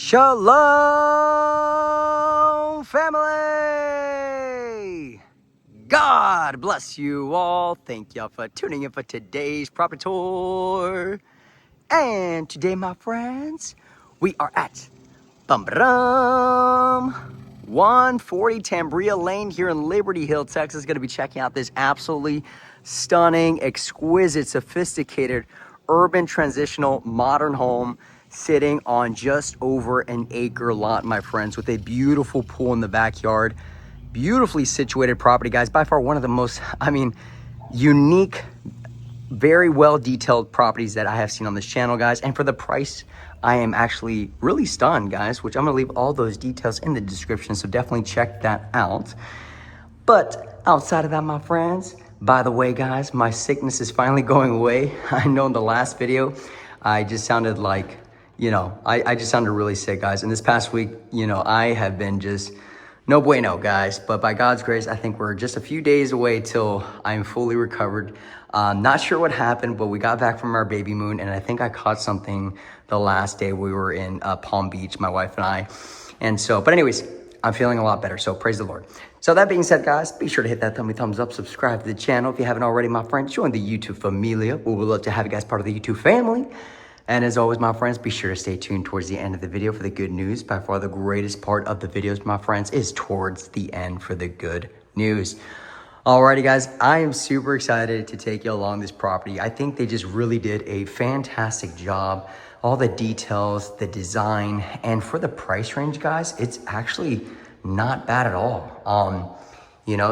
Shalom, family! God bless you all. Thank y'all for tuning in for today's property tour. And today, my friends, we are at Tambra, 140 Tambra Lane here in Liberty Hill, Texas. Going to be checking out this absolutely stunning, exquisite, sophisticated, urban transitional modern home sitting on just over an acre lot, my friends, with a beautiful pool in the backyard. Beautifully situated property, guys. By far one of the most, unique, very well detailed properties that I have seen on this channel, guys. And for the price, I am actually really stunned, guys, which I'm gonna leave all those details in the description, so definitely check that out. But outside of that, my friends, by the way, guys, my sickness is finally going away. I know in the last video, I just sounded like, I just sounded really sick, guys. And this past week, I have been just no bueno, guys. But by God's grace, I think we're just a few days away till I'm fully recovered. Not sure what happened, but we got back from our baby moon, and I think I caught something the last day we were in Palm Beach, my wife and I. And so, but anyways, I'm feeling a lot better, so praise the Lord. So that being said, guys, be sure to hit that thumbs up, subscribe to the channel if you haven't already, my friends. Join the YouTube familia. We would love to have you guys part of the YouTube family. And as always, my friends, be sure to stay tuned towards the end of the video for the good news. By far the greatest part of the videos, my friends, is towards the end for the good news. Alrighty, guys, I am super excited to take you along this property. I think they just really did a fantastic job. All the details, the design, and for the price range, guys, it's actually not bad at all.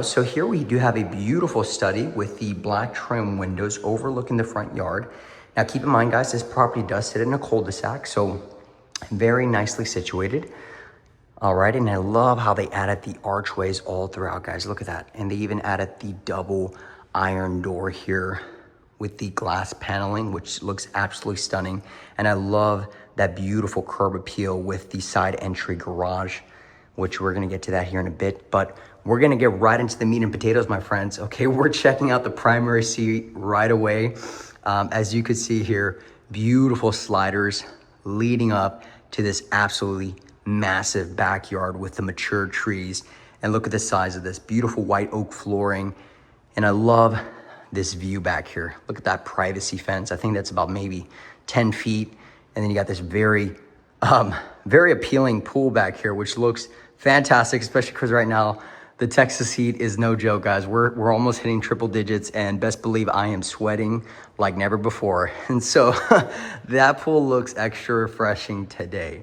So here we do have a beautiful study with the black trim windows overlooking the front yard. Now, keep in mind, guys, this property does sit in a cul-de-sac, so very nicely situated. All right, and I love how they added the archways all throughout, guys. Look at that. And they even added the double iron door here with the glass paneling, which looks absolutely stunning. And I love that beautiful curb appeal with the side entry garage, which we're gonna get to that here in a bit. But we're gonna get right into the meat and potatoes, my friends. Okay, we're checking out the primary suite right away. As you can see here, beautiful sliders leading up to this absolutely massive backyard with the mature trees. And look at the size of this beautiful white oak flooring. And I love this view back here. Look at that privacy fence. I think that's about maybe 10 feet. And then you got this very appealing pool back here, which looks fantastic, especially because right now the Texas heat is no joke, guys. We're almost hitting triple digits, and best believe I am sweating like never before. And so that pool looks extra refreshing today.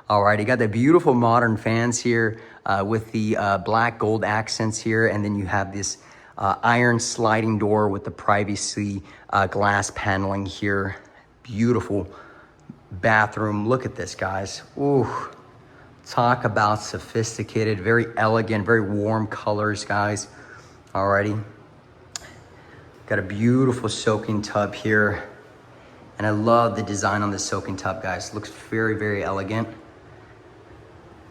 All right, you got the beautiful modern fans here with the black gold accents here, and then you have this iron sliding door with the privacy glass paneling here. Beautiful bathroom. Look at this, guys. Ooh. Talk about sophisticated, very elegant, very warm colors, guys. Alrighty. Got a beautiful soaking tub here. And I love the design on the soaking tub, guys. Looks very, very elegant.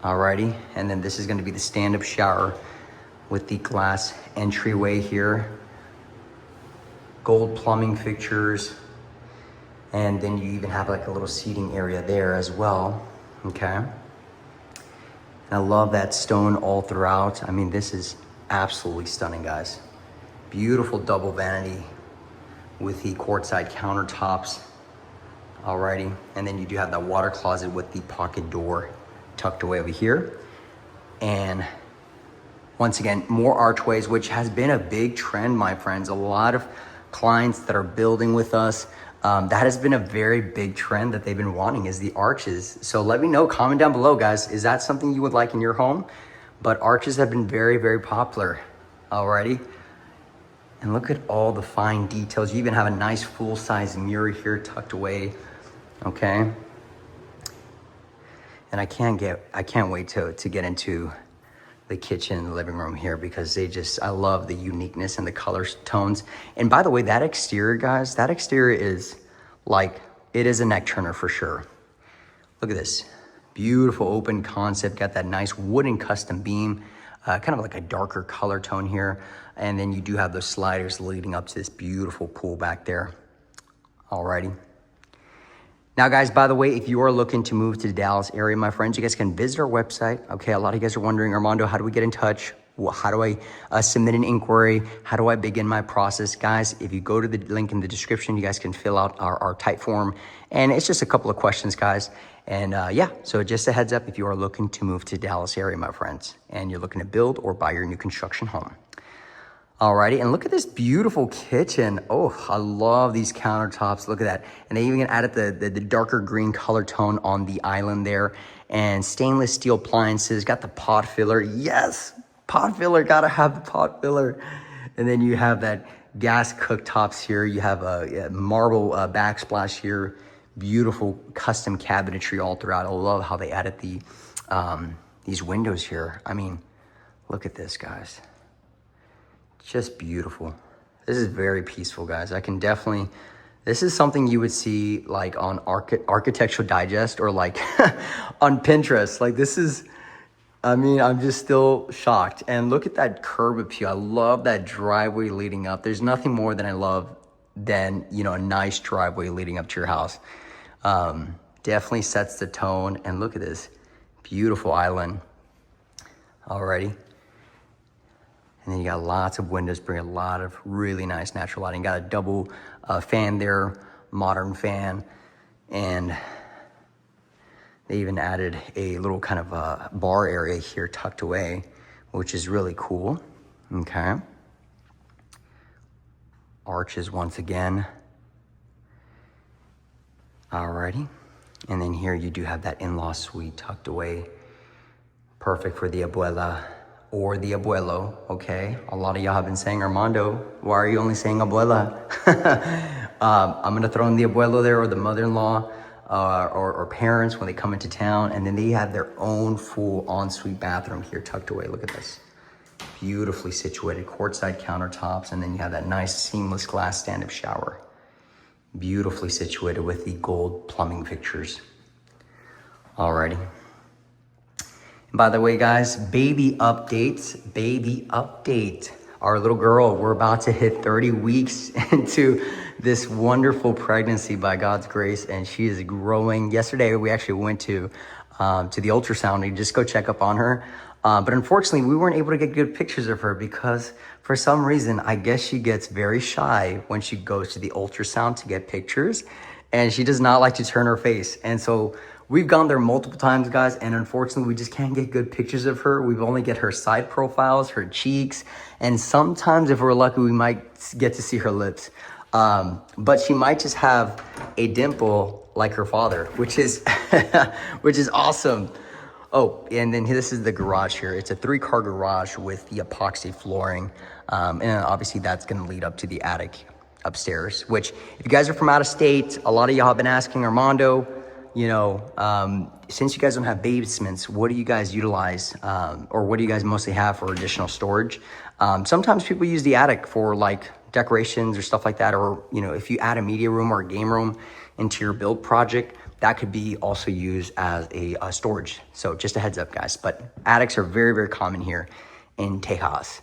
Alrighty. And then this is going to be the stand-up shower with the glass entryway here. Gold plumbing fixtures. And then you even have like a little seating area there as well. Okay. And I love that stone all throughout. I mean, this is absolutely stunning, guys. Beautiful double vanity with the quartzite countertops. Alrighty. And then you do have that water closet with the pocket door tucked away over here. And once again, more archways, which has been a big trend, my friends. A lot of clients that are building with us, that has been a very big trend that they've been wanting, is the arches. So let me know, comment down below, guys. Is that something you would like in your home? But arches have been very, very popular. Alrighty. And look at all the fine details. You even have a nice full-size mirror here tucked away. Okay. And I can't wait to get into the kitchen and the living room here, because I love the uniqueness and the color tones. And by the way, that exterior, guys, that exterior is like, it is a neck turner for sure. Look at this. Beautiful open concept. Got that nice wooden custom beam, kind of like a darker color tone here. And then you do have those sliders leading up to this beautiful pool back there. Alrighty. Now, guys, by the way, if you are looking to move to the Dallas area, my friends, you guys can visit our website. Okay, a lot of you guys are wondering, Armando, how do we get in touch? How do I submit an inquiry? How do I begin my process? Guys, if you go to the link in the description, you guys can fill out our type form. And it's just a couple of questions, guys. And yeah, so just a heads up if you are looking to move to Dallas area, my friends, and you're looking to build or buy your new construction home. Alrighty, and look at this beautiful kitchen. Oh, I love these countertops. Look at that. And they even added the darker green color tone on the island there. And stainless steel appliances, got the pot filler. Yes, pot filler, gotta have the pot filler. And then you have that gas cooktops here. You have a marble backsplash here. Beautiful custom cabinetry all throughout. I love how they added these windows here. I mean, look at this, guys. Just beautiful. This is very peaceful, guys. I can definitely, this is something you would see like on Architectural Digest or like on Pinterest. Like this is, I mean, I'm just still shocked. And look at that curb appeal. I love that driveway leading up. There's nothing more than I love than, you know, a nice driveway leading up to your house. Definitely sets the tone. And look at this beautiful island already. And then you got lots of windows, bring a lot of really nice natural lighting. Got a double fan there, modern fan. And they even added a little kind of bar area here tucked away, which is really cool. Okay. Arches once again. Alrighty. And then here you do have that in-law suite tucked away. Perfect for the abuela or the abuelo, okay? A lot of y'all have been saying, Armando, why are you only saying abuela? I'm gonna throw in the abuelo there, or the mother-in-law, or parents when they come into town, and then they have their own full ensuite bathroom here tucked away. Look at this. Beautifully situated quartzite countertops, and then you have that nice seamless glass stand-up shower. Beautifully situated with the gold plumbing fixtures. Alrighty. By the way, guys, baby update. Our little girl, we're about to hit 30 weeks into this wonderful pregnancy by God's grace, and she is growing. Yesterday, we actually went to the ultrasound to just go check up on her. But unfortunately, we weren't able to get good pictures of her because for some reason, I guess she gets very shy when she goes to the ultrasound to get pictures, and she does not like to turn her face. And so we've gone there multiple times, guys, and unfortunately, we just can't get good pictures of her. We've only get her side profiles, her cheeks, and sometimes if we're lucky, we might get to see her lips. But she might just have a dimple like her father, which is which is awesome. Oh, and then this is the garage here. It's a 3-car garage with the epoxy flooring. And obviously that's gonna lead up to the attic upstairs, which if you guys are from out of state, a lot of y'all have been asking, Armando, you know, since you guys don't have basements, what do you guys utilize, or what do you guys mostly have for additional storage? Sometimes people use the attic for like decorations or stuff like that, or, you know, if you add a media room or a game room into your build project, that could be also used as a storage. So just a heads up, guys. But attics are very, very common here in Tejas.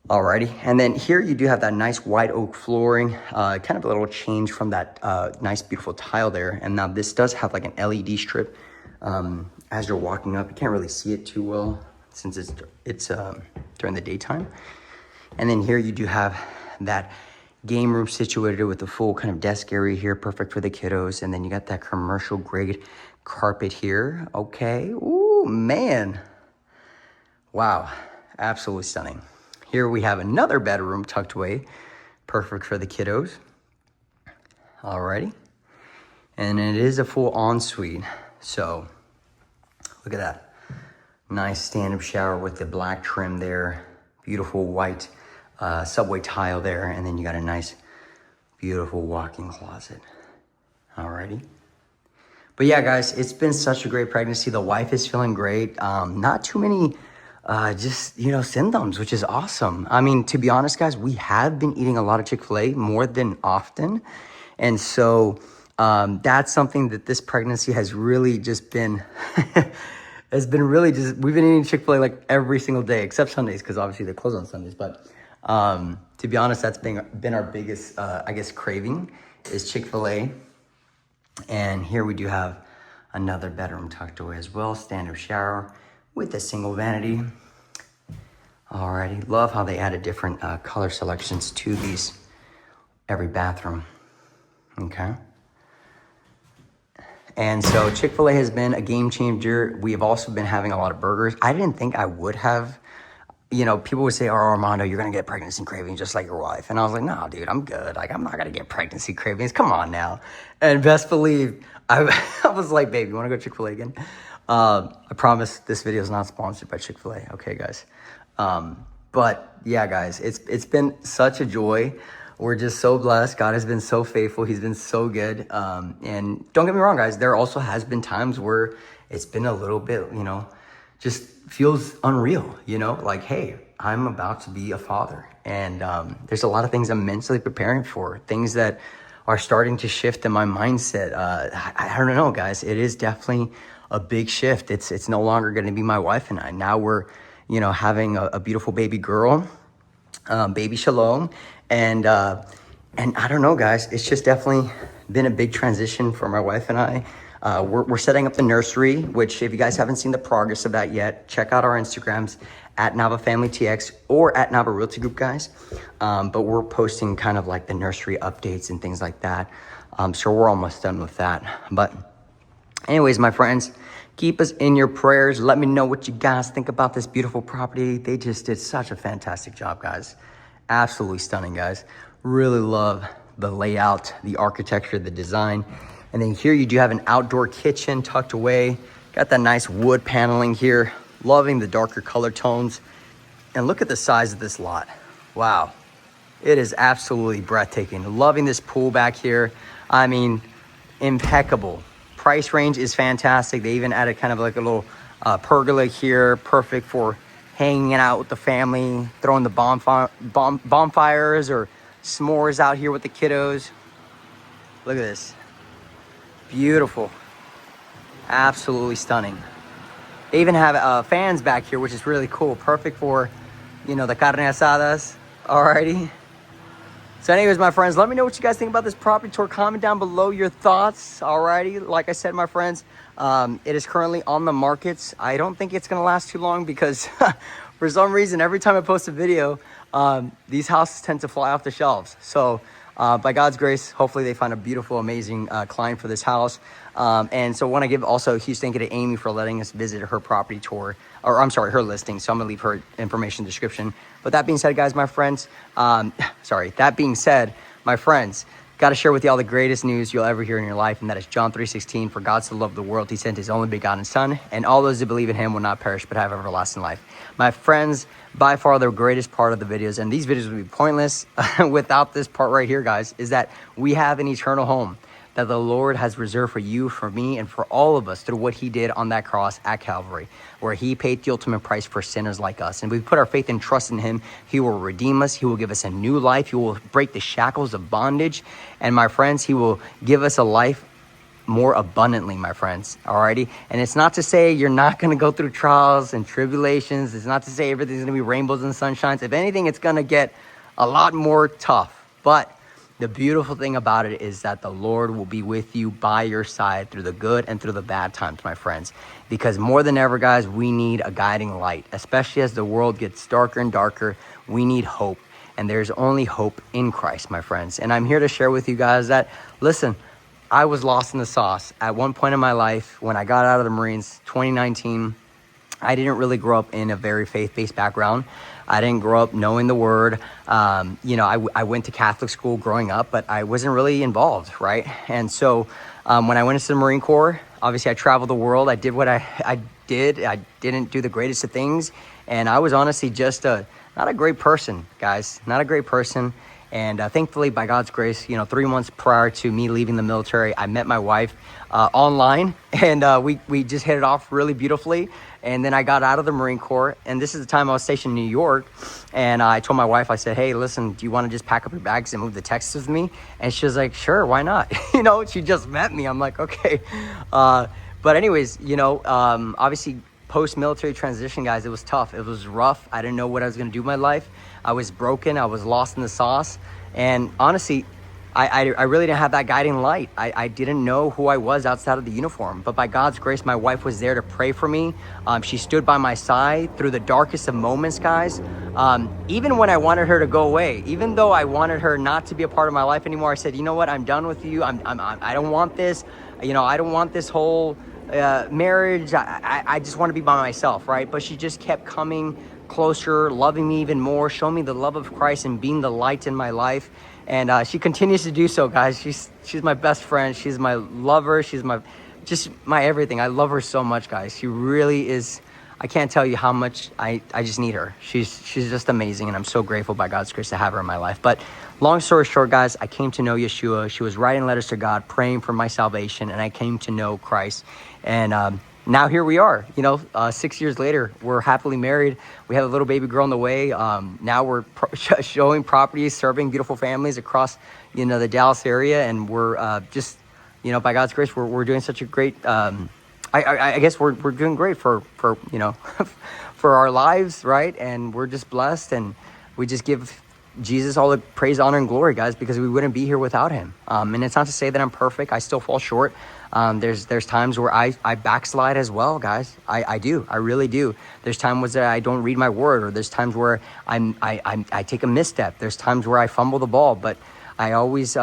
Alrighty, and then here you do have that nice white oak flooring, kind of a little change from that nice, beautiful tile there. And now this does have like an LED strip as you're walking up. You can't really see it too well since it's during the daytime. And then here you do have that game room situated with a full kind of desk area here, perfect for the kiddos. And then you got that commercial grade carpet here. Okay, ooh, man. Wow, absolutely stunning. Here we have another bedroom tucked away, perfect for the kiddos. Alrighty. And it is a full ensuite. So look at that. Nice stand-up shower with the black trim there. Beautiful white subway tile there. And then you got a nice, beautiful walk-in closet. Alrighty. But yeah, guys, it's been such a great pregnancy. The wife is feeling great. Not too many just, you know, symptoms, which is awesome. I mean, to be honest, guys, we have been eating a lot of Chick-fil-A more than often. And so that's something that this pregnancy has really just been, we've been eating Chick-fil-A like every single day, except Sundays, because obviously they're closed on Sundays. But to be honest, that's been our biggest, I guess, craving is Chick-fil-A. And here we do have another bedroom tucked away as well. Standard shower with a single vanity. Alrighty, love how they added different color selections to these, every bathroom, okay? And so Chick-fil-A has been a game changer. We have also been having a lot of burgers. I didn't think I would have. You know, people would say, oh, Armando, you're gonna get pregnancy cravings just like your wife. And I was like, no, dude, I'm good. Like, I'm not gonna get pregnancy cravings. Come on now. And best believe, I was like, babe, you wanna go to Chick-fil-A again? I promise this video is not sponsored by Chick-fil-A. Okay, guys. But yeah, guys, it's been such a joy. We're just so blessed. God has been so faithful. He's been so good. And don't get me wrong, guys, there also has been times where it's been a little bit, you know, just feels unreal, you know, like, hey, I'm about to be a father. And there's a lot of things I'm mentally preparing for, things that are starting to shift in my mindset. I don't know, guys, it is definitely a big shift. It's no longer going to be my wife and I. Now we're, you know, having a beautiful baby girl, baby Shalom. And I don't know, guys, it's just definitely been a big transition for my wife and I. We're setting up the nursery, which if you guys haven't seen the progress of that yet, check out our Instagrams at NavaFamilyTX or at NavaRealtyGroup, guys. But we're posting kind of like the nursery updates and things like that. So we're almost done with that. But anyways, my friends, keep us in your prayers. Let me know what you guys think about this beautiful property. They just did such a fantastic job, guys. Absolutely stunning, guys. Really love the layout, the architecture, the design. And then here you do have an outdoor kitchen tucked away. Got that nice wood paneling here. Loving the darker color tones. And look at the size of this lot. Wow. It is absolutely breathtaking. Loving this pool back here. I mean, impeccable. Price range is fantastic. They even added kind of like a little pergola here. Perfect for hanging out with the family, throwing the bonfires or s'mores out here with the kiddos. Look at this. Beautiful. Absolutely stunning. They even have fans back here, which is really cool. Perfect for, you know, the carne asadas. Alrighty. So anyways, my friends, let me know what you guys think about this property tour. Comment down below your thoughts. Alrighty. Like I said, my friends, it is currently on the markets. I don't think it's going to last too long because for some reason, every time I post a video, these houses tend to fly off the shelves. So by God's grace, hopefully they find a beautiful, amazing client for this house. And so I want to give also a huge thank you to Amy for letting us visit her property tour, or I'm sorry, her listing. So I'm gonna leave her information in the description. But that being said, guys, my friends, that being said, my friends, got to share with y'all the greatest news you'll ever hear in your life, and that is John 3:16. For God so loved the world, he sent his only begotten son, and all those who believe in him will not perish but have everlasting life. My friends, by far the greatest part of the videos, and these videos would be pointless without this part right here, guys, is that we have an eternal home that the Lord has reserved for you, for me, and for all of us through what he did on that cross at Calvary, where he paid the ultimate price for sinners like us. And we put our faith and trust in him. He will redeem us. He will give us a new life. He will break the shackles of bondage. And my friends, he will give us a life more abundantly, my friends. Alrighty. And it's not to say you're not going to go through trials and tribulations. It's not to say everything's going to be rainbows and sunshines. If anything, it's going to get a lot more tough. But the beautiful thing about it is that the Lord will be with you by your side through the good and through the bad times, my friends. Because more than ever, guys, we need a guiding light, especially as the world gets darker and darker. We need hope. And there's only hope in Christ, my friends. And I'm here to share with you guys that, listen, I was lost in the sauce at one point in my life when I got out of the Marines, 2019. I didn't really grow up in a very faith-based background. I didn't grow up knowing the word. I went to Catholic school growing up, but I wasn't really involved, right? And so when I went into the Marine Corps, obviously I traveled the world. I did what I did. I didn't do the greatest of things. And I was honestly just not a great person, guys, not a great person. And thankfully, by God's grace, 3 months prior to me leaving the military, I met my wife online, and we just hit it off really beautifully. And then I got out of the Marine Corps, and this is the time I was stationed in New York. And I told my wife, I said, hey, listen, do you want to just pack up your bags and move to Texas with me? And she was like, sure, why not? She just met me. I'm like, okay. But anyways, obviously post-military transition, guys, it was tough. It was rough. I didn't know what I was going to do with my life. I was broken. I was lost in the sauce. And honestly, I really didn't have that guiding light. I didn't know who I was outside of the uniform. But by God's grace, my wife was there to pray for me. She stood by my side through the darkest of moments, guys. Even when I wanted her to go away, even though I wanted her not to be a part of my life anymore, I said, you know what? I'm done with you. I don't want this. You know, I don't want this whole marriage. I just want to be by myself, right? But she just kept coming closer, loving me even more, showing me the love of Christ and being the light in my life. And she continues to do so, guys. She's my best friend. She's my lover. She's just my everything. I love her so much, guys. She really is. I can't tell you how much I just need her. She's just amazing, and I'm so grateful by God's grace to have her in my life. But long story short, guys, I came to know Yeshua. She was writing letters to God, praying for my salvation, and I came to know Christ. And now here we are, 6 years later, we're happily married. We have a little baby girl on the way. Now we're showing properties, serving beautiful families across, the Dallas area. And we're just, by God's grace, we're doing such a great, I guess we're doing great for for our lives, right? And we're just blessed, and we just give Jesus all the praise, honor, and glory, guys, because we wouldn't be here without him. And it's not to say that I'm perfect. I still fall short. There's times where I backslide as well, guys. I do. I really do. There's times where I don't read my word, or there's times where I take a misstep. There's times where I fumble the ball, but I always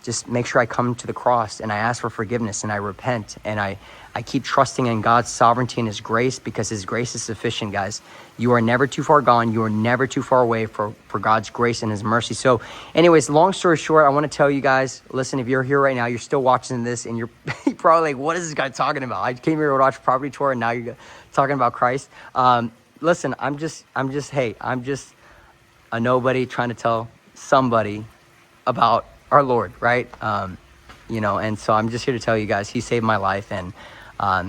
just make sure I come to the cross and I ask for forgiveness and I repent, and I keep trusting in God's sovereignty and his grace, because his grace is sufficient, guys. You are never too far gone. You are never too far away for God's grace and his mercy. So anyways, long story short, I want to tell you guys, listen, if you're here right now, you're still watching this, and you're probably like, what is this guy talking about? I came here to watch a property tour, and now you're talking about Christ. Listen, I'm just a nobody trying to tell somebody about our Lord, right? And so I'm just here to tell you guys, he saved my life, and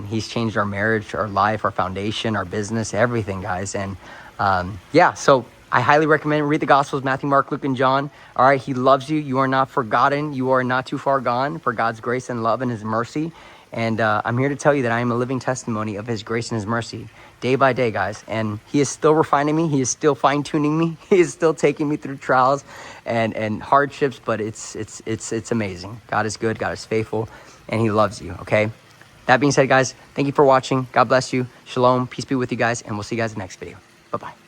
he's changed our marriage, our life, our foundation, our business, everything, guys. And so I highly recommend read the Gospels, Matthew, Mark, Luke, and John. All right, he loves you. You are not forgotten. You are not too far gone for God's grace and love and his mercy. And I'm here to tell you that I am a living testimony of his grace and his mercy day by day, guys. And he is still refining me. He is still fine-tuning me. He is still taking me through trials and hardships, but it's amazing. God is good. God is faithful, and he loves you, okay? That being said, guys, thank you for watching. God bless you. Shalom. Peace be with you guys, and we'll see you guys in the next video. Bye-bye.